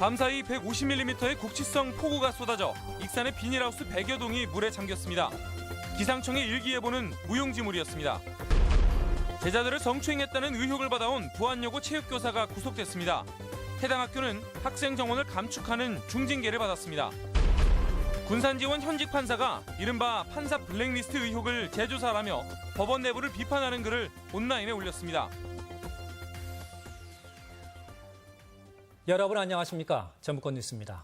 밤사이 150mm의 국지성 폭우가 쏟아져 익산의 비닐하우스 100여 동이 물에 잠겼습니다. 기상청의 일기예보는 무용지물이었습니다. 제자들을 성추행했다는 의혹을 받아온 부안여고 체육교사가 구속됐습니다. 해당 학교는 학생 정원을 감축하는 중징계를 받았습니다. 군산지원 현직 판사가 이른바 판사 블랙리스트 의혹을 재조사하라며 법원 내부를 비판하는 글을 온라인에 올렸습니다. 여러분 안녕하십니까? 전북권 뉴스입니다.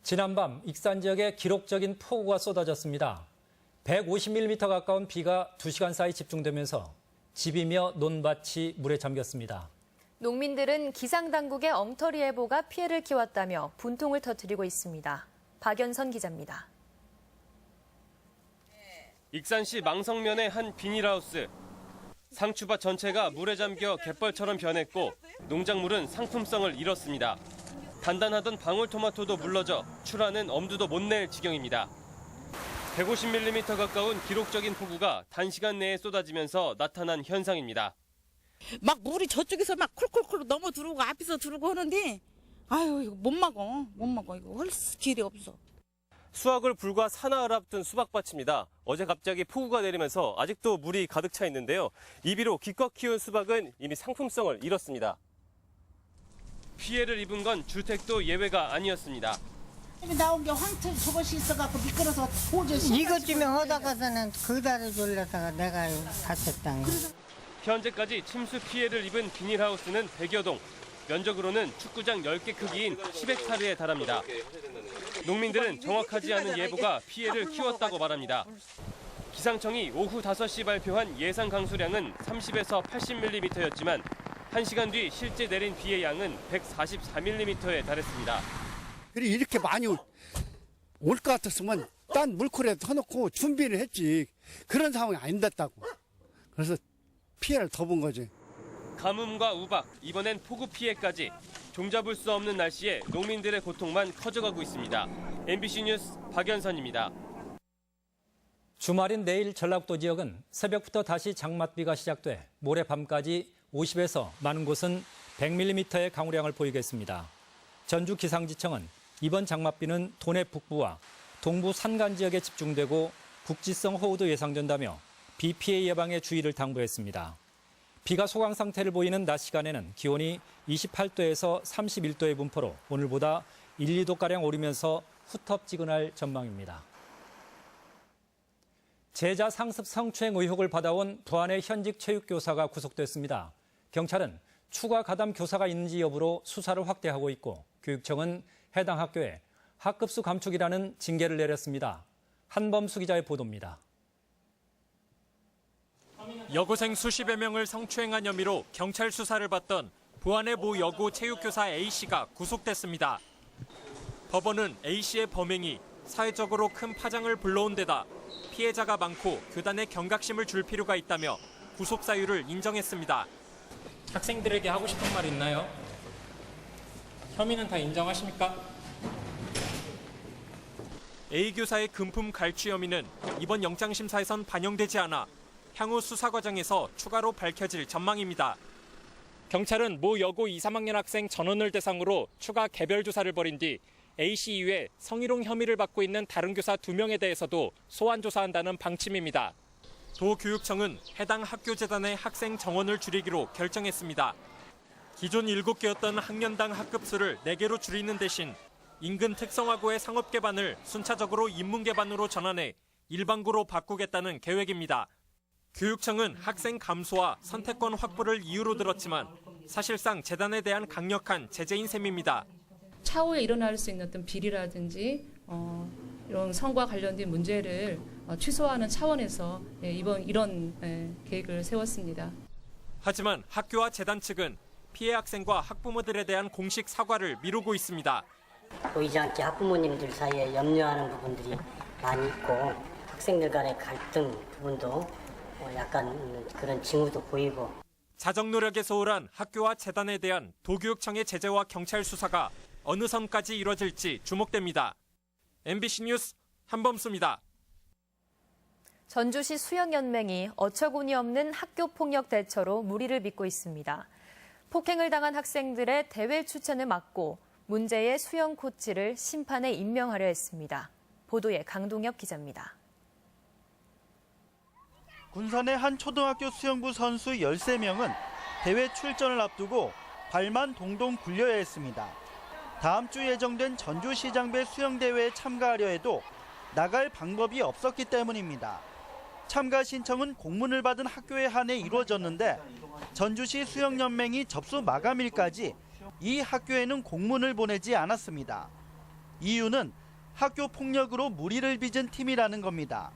지난밤 익산 지역에 기록적인 폭우가 쏟아졌습니다. 150mm 가까운 비가 2시간 사이 집중되면서 집이며 논밭이 물에 잠겼습니다. 농민들은 기상당국의 엉터리 예보가 피해를 키웠다며 분통을 터뜨리고 있습니다. 박연선 기자입니다. 익산시 망성면의 한 비닐하우스. 상추밭 전체가 물에 잠겨 갯벌처럼 변했고 농작물은 상품성을 잃었습니다. 단단하던 방울토마토도 물러져 출하는 엄두도 못 낼 지경입니다. 150mm 가까운 기록적인 폭우가 단시간 내에 쏟아지면서 나타난 현상입니다. 막 물이 저쪽에서 막 콜콜콜 넘어 들어오고 앞에서 들어오고 하는데 아유 이거 못 막어 이거 할 길이 없어. 수확을 불과 사나흘 앞둔 수박밭입니다. 어제 갑자기 폭우가 내리면서 아직도 물이 가득 차 있는데요. 이 비로 기껏 키운 수박은 이미 상품성을 잃었습니다. 피해를 입은 건 주택도 예외가 아니었습니다. 나온 게 황틀 저것이 있어갖고 미끄러서 보조 이것쯤에 하다가서는 그다를 졸라다가 내가 다쳤다. 현재까지 침수 피해를 입은 비닐하우스는 100여 동. 면적으로는 축구장 10개 크기인 10헥타르에 달합니다. 농민들은 정확하지 않은 예보가 피해를 키웠다고 말합니다. 기상청이 오후 5시 발표한 예상 강수량은 30에서 80mm였지만 1시간 뒤 실제 내린 비의 양은 144mm에 달했습니다. 이렇게 많이 올 것 같았으면 딴 물콜에 터놓고 준비를 했지. 그런 상황이 안 됐다고. 그래서 피해를 더 본 거지. 가뭄과 우박, 이번엔 폭우 피해까지 종잡을 수 없는 날씨에 농민들의 고통만 커져가고 있습니다. MBC 뉴스 박연선입니다. 주말인 내일 전라북도 지역은 새벽부터 다시 장맛비가 시작돼 모레 밤까지 50에서 많은 곳은 100mm의 강우량을 보이겠습니다. 전주기상지청은 이번 장맛비는 도내 북부와 동부 산간 지역에 집중되고 국지성 호우도 예상된다며 비 피해 예방에 주의를 당부했습니다. 비가 소강 상태를 보이는 낮 시간에는 기온이 28도에서 31도의 분포로 오늘보다 1, 2도가량 오르면서 후텁지근할 전망입니다. 제자 상습 성추행 의혹을 받아온 부안의 현직 체육교사가 구속됐습니다. 경찰은 추가 가담 교사가 있는지 여부로 수사를 확대하고 있고 교육청은 해당 학교에 학급수 감축이라는 징계를 내렸습니다. 한범수 기자의 보도입니다. 여고생 수십여 명을 성추행한 혐의로 경찰 수사를 받던 부안의 모 여고 체육교사 A씨가 구속됐습니다. 법원은 A씨의 범행이 사회적으로 큰 파장을 불러온 데다 피해자가 많고 교단에 경각심을 줄 필요가 있다며 구속 사유를 인정했습니다. 학생들에게 하고 싶은 말 있나요? 혐의는 다 인정하십니까? A 교사의 금품 갈취 혐의는 이번 영장심사에선 반영되지 않아 향후 수사 과정에서 추가로 밝혀질 전망입니다. 경찰은 모 여고 2, 3학년 학생 전원을 대상으로 추가 개별 조사를 벌인 뒤 A씨 이외 성희롱 혐의를 받고 있는 다른 교사 2명에 대해서도 소환 조사한다는 방침입니다. 도교육청은 해당 학교 재단의 학생 정원을 줄이기로 결정했습니다. 기존 7개였던 학년당 학급수를 4개로 줄이는 대신 인근 특성화고의 상업개반을 순차적으로 인문개반으로 전환해 일반고로 바꾸겠다는 계획입니다. 교육청은 학생 감소와 선택권 확보를 이유로 들었지만 사실상 재단에 대한 강력한 제재인 셈입니다. 차후에 일어날 수 있는 어떤 비리라든지 이런 성과 관련된 문제를 취소하는 차원에서 이런 계획을 세웠습니다. 하지만 학교와 재단 측은 피해 학생과 학부모들에 대한 공식 사과를 미루고 있습니다. 보이지 않게 학부모님들 사이에 염려하는 부분들이 많이 있고 학생들 간의 갈등 부분도 약간 그런 징후도 보이고. 자정 노력에 소홀한 학교와 재단에 대한 도교육청의 제재와 경찰 수사가 어느 선까지 이뤄질지 주목됩니다. MBC 뉴스 한범수입니다. 전주시 수영연맹이 어처구니 없는 학교폭력 대처로 무리를 빚고 있습니다. 폭행을 당한 학생들의 대외 추천을 막고 문제의 수영 코치를 심판에 임명하려 했습니다. 보도에 강동엽 기자입니다. 군산의 한 초등학교 수영부 선수 13명은 대회 출전을 앞두고 발만 동동 굴려야 했습니다. 다음 주 예정된 전주시장배 수영대회에 참가하려 해도 나갈 방법이 없었기 때문입니다. 참가 신청은 공문을 받은 학교에 한해 이루어졌는데 전주시 수영연맹이 접수 마감일까지 이 학교에는 공문을 보내지 않았습니다. 이유는 학교 폭력으로 무리를 빚은 팀이라는 겁니다.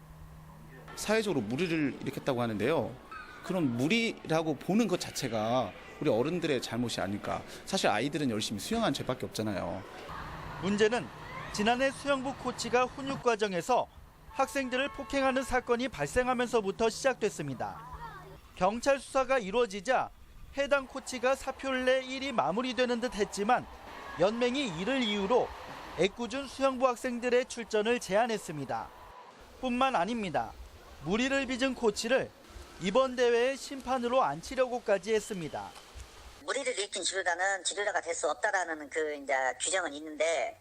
사회적으로 무리를 일으켰다고 하는데요. 그런 무리라고 보는 것 자체가 우리 어른들의 잘못이 아닐까. 사실 아이들은 열심히 수영한 죄밖에 없잖아요. 문제는 지난해 수영부 코치가 훈육 과정에서 학생들을 폭행하는 사건이 발생하면서부터 시작됐습니다. 경찰 수사가 이루어지자 해당 코치가 사표를 내 일이 마무리되는 듯 했지만 연맹이 이를 이유로 애꿎은 수영부 학생들의 출전을 제한했습니다. 뿐만 아닙니다. 무리를 빚은 코치를 이번 대회의 심판으로 앉히려고까지 했습니다. 무리를 일으킨 지도자는 지도자가 될 수 없다라는 이제 규정은 있는데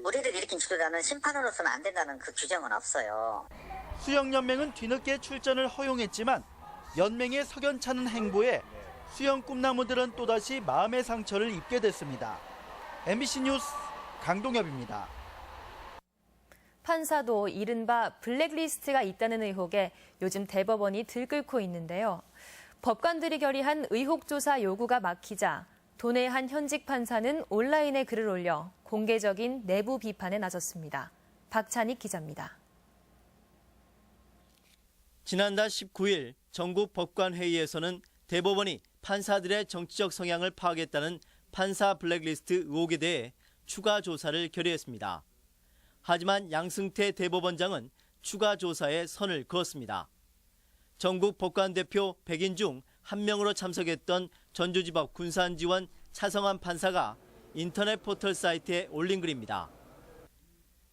무리를 일으킨 지도자는 심판으로서는 안 된다는 그 규정은 없어요. 수영연맹은 뒤늦게 출전을 허용했지만 연맹의 석연찮은 행보에 수영 꿈나무들은 또다시 마음의 상처를 입게 됐습니다. MBC 뉴스 강동엽입니다. 판사도 이른바 블랙리스트가 있다는 의혹에 요즘 대법원이 들끓고 있는데요. 법관들이 결의한 의혹 조사 요구가 막히자 도내 한 현직 판사는 온라인에 글을 올려 공개적인 내부 비판에 나섰습니다. 박찬익 기자입니다. 지난달 19일 전국 법관회의에서는 대법원이 판사들의 정치적 성향을 파악했다는 판사 블랙리스트 의혹에 대해 추가 조사를 결의했습니다. 하지만 양승태 대법원장은 추가 조사에 선을 그었습니다. 전국 법관 대표 100인 중 1명으로 참석했던 전주지법 군산지원 차성환 판사가 인터넷 포털 사이트에 올린 글입니다.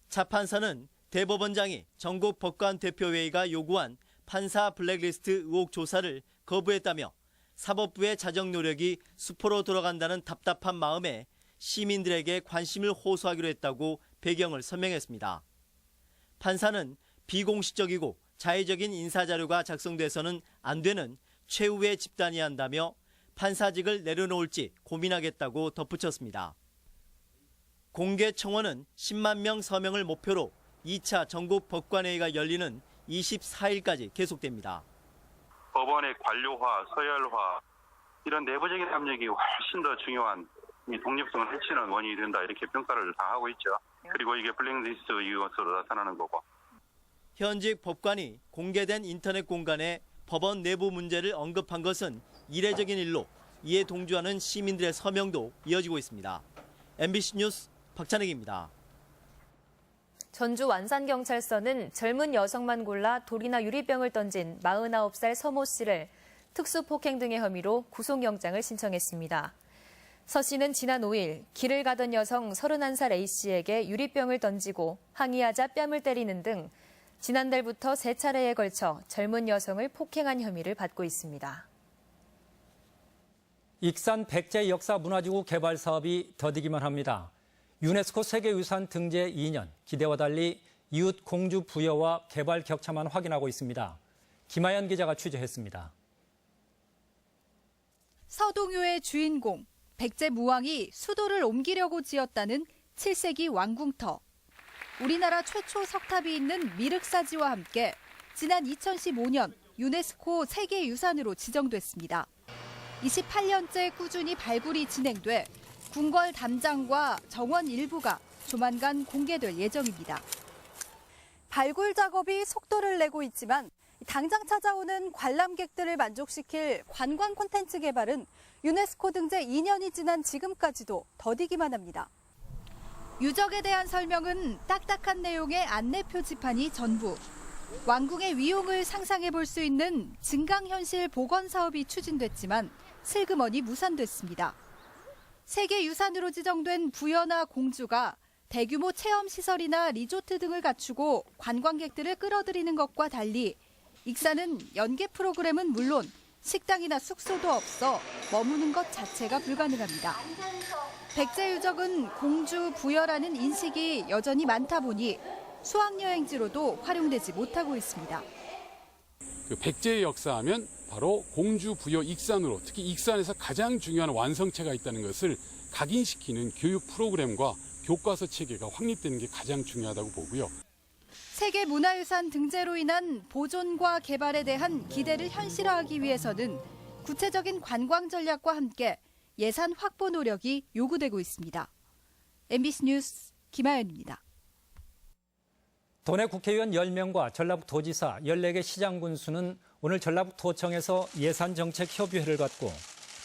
차 판사는 대법원장이 전국 법관 대표회의가 요구한 판사 블랙리스트 의혹 조사를 거부했다며 사법부의 자정 노력이 수포로 돌아간다는 답답한 마음에 시민들에게 관심을 호소하기로 했다고 배경을 설명했습니다. 판사는 비공식적이고 자의적인 인사자료가 작성돼서는 안 되는 최후의 집단이 한다며 판사직을 내려놓을지 고민하겠다고 덧붙였습니다. 공개 청원은 10만 명 서명을 목표로 2차 전국 법관회의가 열리는 24일까지 계속됩니다. 법원의 관료화, 서열화 이런 내부적인 압력이 훨씬 더 중요한 이 독립성을 해치는 원인이 된다 이렇게 평가를 다 하고 있죠. 그리고 이게 블랙리스트 이것으로 나타나는 거고. 현직 법관이 공개된 인터넷 공간에 법원 내부 문제를 언급한 것은 이례적인 일로 이에 동조하는 시민들의 서명도 이어지고 있습니다. MBC 뉴스 박찬익입니다. 전주 완산경찰서는 젊은 여성만 골라 돌이나 유리병을 던진 49살 서모 씨를 특수폭행 등의 혐의로 구속영장을 신청했습니다. 서 씨는 지난 5일 길을 가던 여성 31살 A씨에게 유리병을 던지고 항의하자 뺨을 때리는 등 지난달부터 3차례에 걸쳐 젊은 여성을 폭행한 혐의를 받고 있습니다. 익산 백제 역사 문화지구 개발 사업이 더디기만 합니다. 유네스코 세계유산 등재 2년, 기대와 달리 이웃 공주 부여와 개발 격차만 확인하고 있습니다. 김하연 기자가 취재했습니다. 서동요의 주인공, 백제 무왕이 수도를 옮기려고 지었다는 7세기 왕궁터. 우리나라 최초 석탑이 있는 미륵사지와 함께 지난 2015년 유네스코 세계유산으로 지정됐습니다. 28년째 꾸준히 발굴이 진행돼 궁궐 담장과 정원 일부가 조만간 공개될 예정입니다. 발굴 작업이 속도를 내고 있지만 당장 찾아오는 관람객들을 만족시킬 관광 콘텐츠 개발은 유네스코 등재 2년이 지난 지금까지도 더디기만 합니다. 유적에 대한 설명은 딱딱한 내용의 안내 표지판이 전부. 왕궁의 위용을 상상해 볼 수 있는 증강현실 복원 사업이 추진됐지만 슬그머니 무산됐습니다. 세계유산으로 지정된 부여나 공주가 대규모 체험시설이나 리조트 등을 갖추고 관광객들을 끌어들이는 것과 달리 익산은 연계 프로그램은 물론 식당이나 숙소도 없어 머무는 것 자체가 불가능합니다. 백제 유적은 공주 부여라는 인식이 여전히 많다 보니 수학여행지로도 활용되지 못하고 있습니다. 그 백제의 역사하면 바로 공주 부여 익산으로, 특히 익산에서 가장 중요한 완성체가 있다는 것을 각인시키는 교육 프로그램과 교과서 체계가 확립되는 게 가장 중요하다고 보고요. 세계문화유산 등재로 인한 보존과 개발에 대한 기대를 현실화하기 위해서는 구체적인 관광 전략과 함께 예산 확보 노력이 요구되고 있습니다. MBC 뉴스 김하연입니다. 도내 국회의원 10명과 전라북도지사 14개 시장 군수는 오늘 전라북도청에서 예산정책협의회를 갖고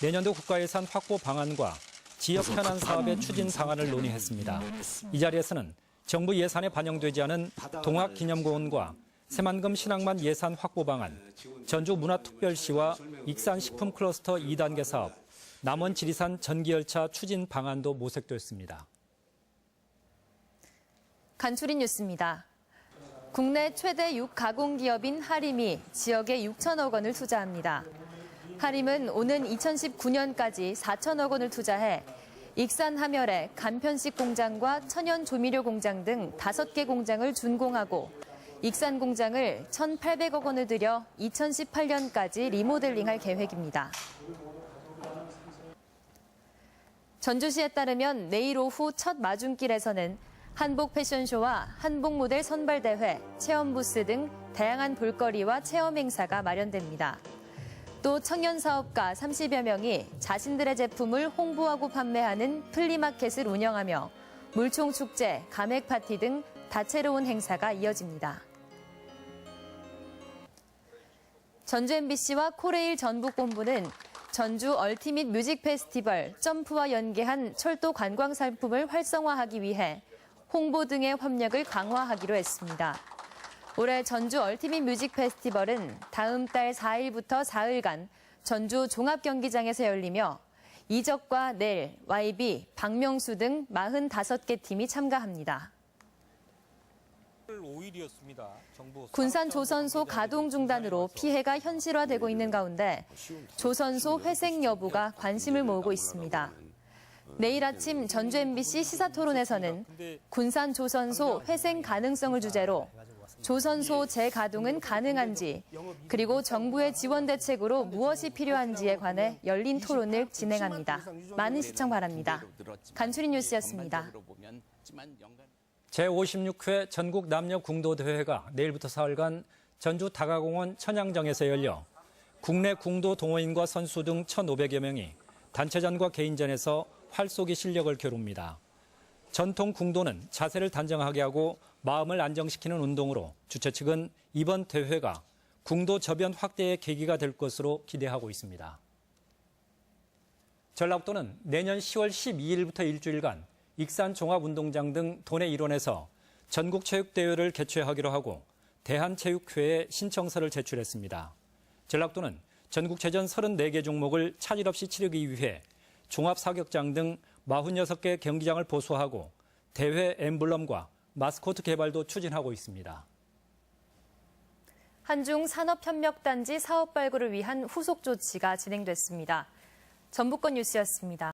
내년도 국가예산 확보 방안과 지역 현안 사업의 추진 방안을 논의했습니다. 이 자리에서는 정부 예산에 반영되지 않은 동학기념공원과 새만금 신앙만 예산 확보 방안, 전주 문화특별시와 익산 식품 클러스터 2단계 사업, 남원 지리산 전기열차 추진 방안도 모색됐습니다. 간추린 뉴스입니다. 국내 최대 육 가공기업인 하림이 지역에 6천억 원을 투자합니다. 하림은 오는 2019년까지 4천억 원을 투자해 익산 함열에 간편식 공장과 천연 조미료 공장 등 5개 공장을 준공하고 익산 공장을 1,800억 원을 들여 2018년까지 리모델링할 계획입니다. 전주시에 따르면 내일 오후 첫 마중길에서는 한복 패션쇼와 한복 모델 선발대회, 체험 부스 등 다양한 볼거리와 체험 행사가 마련됩니다. 또 청년 사업가 30여 명이 자신들의 제품을 홍보하고 판매하는 플리마켓을 운영하며 물총축제, 가맥 파티 등 다채로운 행사가 이어집니다. 전주 MBC와 코레일 전북본부는 전주 얼티밋 뮤직 페스티벌 점프와 연계한 철도 관광 상품을 활성화하기 위해 홍보 등의 협력을 강화하기로 했습니다. 올해 전주 얼티밋 뮤직 페스티벌은 다음 달 4일부터 4일간 전주 종합경기장에서 열리며 이적과 넬, YB, 박명수 등 45개 팀이 참가합니다. 군산 조선소 가동 중단으로 피해가 현실화되고 있는 가운데 조선소 회생 여부가 관심을 모으고 있습니다. 내일 아침 전주 MBC 시사토론에서는 군산 조선소 회생 가능성을 주제로 조선소 재가동은 가능한지, 그리고 정부의 지원 대책으로 무엇이 필요한지에 관해 열린 토론을 진행합니다. 많은 시청 바랍니다. 간추린 뉴스였습니다. 제56회 전국 남녀 궁도대회가 내일부터 사흘간 전주 다가공원 천양정에서 열려 국내 궁도 동호인과 선수 등 1,500여 명이 단체전과 개인전에서 활쏘기 실력을 겨룹니다. 전통 궁도는 자세를 단정하게 하고 마음을 안정시키는 운동으로 주최 측은 이번 대회가 궁도 저변 확대의 계기가 될 것으로 기대하고 있습니다. 전라북도는 내년 10월 12일부터 일주일간 익산 종합운동장 등 도내 일원에서 전국체육대회를 개최하기로 하고 대한체육회에 신청서를 제출했습니다. 전라북도는 전국체전 34개 종목을 차질 없이 치르기 위해 종합사격장 등 46개 경기장을 보수하고 대회 엠블럼과 마스코트 개발도 추진하고 있습니다. 한중 산업협력단지 사업 발굴을 위한 후속 조치가 진행됐습니다. 전북권 뉴스였습니다.